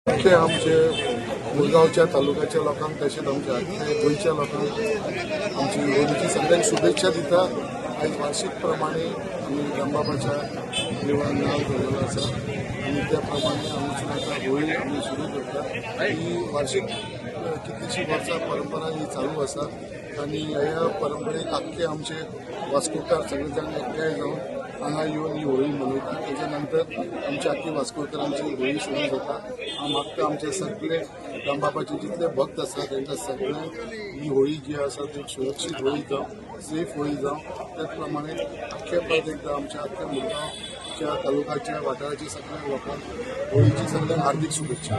ते आमचे मुरगांवच्या तालुक्याच्या लोकांक तशेंच आमच्या गोंयच्या लोकांक आमची होळीची सगळ्यांक शुभेच्छा दिता। आयज वार्षिक प्रमाणे आमी गंबाबाच्या देवळान नांव दवरलेलो आसा आनी त्या प्रमाणे आमची आतां होळी आमी सुरू करता। ही वार्षिक कितलीशीं वर्सां परंपरा ही चालू आसा आनी ह्या परंपरेक आख्खे आमचे वास्कोकार सगळे जाण एकठांय जावन हांगा येवन ही होळी मनयता। तेच्या नंतर आमच्या आख्खी वास्कोकारांची होळी सुरू जाता। हांव मागता आमचे सगळे गंबाबाचे जितले भक्त आसा तांकां सगळ्यांक ही होळी जी आसा ती सुरक्षीत होळी जावं, सेफ होळी जावं। त्याच प्रमाणे आख्खे परत एकदां आमच्या आख्ख्या मुरगांवच्या तालुक्याच्या वाठाराच्या सगळ्या लोकांक होळीची सगळ्यांक हार्दिक शुभेच्छा।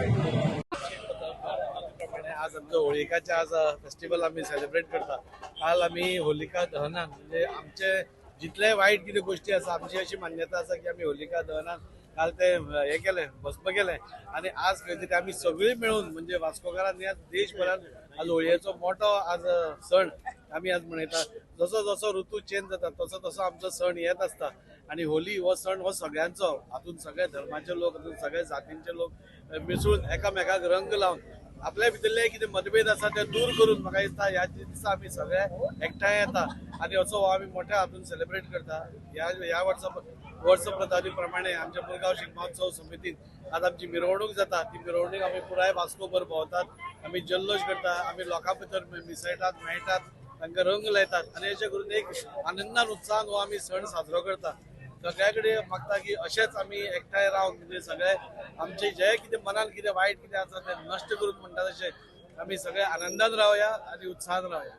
आज आमचं होळिकाचे आज फेस्टिवल आम्ही सेलिब्रेट करता। काल आम्ही होलिका दहनान म्हणजे आमचे जितले वाईट कितें गोष्टी आसा आमची अशी मान्यता आसा की आम्ही होलिका दहनान काल ते हे केले भस्म केले आणि आज खंय तरी आमी सगळीं मेळून म्हणजे वास्कोकारांनी आज देशभरात आज होळयेचो मोठो आज सण आमी आज मनयता। जसो जसो ऋतू चेंज जाता तसो तसो आमचो सण येत आसता आणि होली हो सण हो सगळ्यांचो, हातून सगळे धर्माचे लोक, हातून सगळे जातींचे लोक मिसळून एकामेकाक रंग लावन आपल्या भितरले कितें मतभेद आसा ते दूर करून म्हाका दिसता ह्या दिसा आमी सगळे एकठांय येता आणि असो आमी मोठ्या हातून सेलिब्रेट करता। ह्या वर्सप्रतारी प्रमाणे आमच्या मुरगांव शिगमो उत्सव समितीन आज आमची मिरवणूक जाता। ती मिरवणूक आमी पुराय वास्कोभर भोंवतात, आमी जल्लोश करता, आमी लोकां भितर मिसळटात, मेळटात, तांकां रंग लायतात आणि अशें करून एक आनंदान उत्साहान हो आमी सण साजरो करता। सगळ्या कडेन मागता की अशेंच आमी एकठांय रावन म्हणजे सगळे आमचे जे कितें मनान कितें वायट कितें आसा ते नश्ट करून म्हणटा तशें आमी सगळे आनंदान रावया आणि उत्साहान रावया।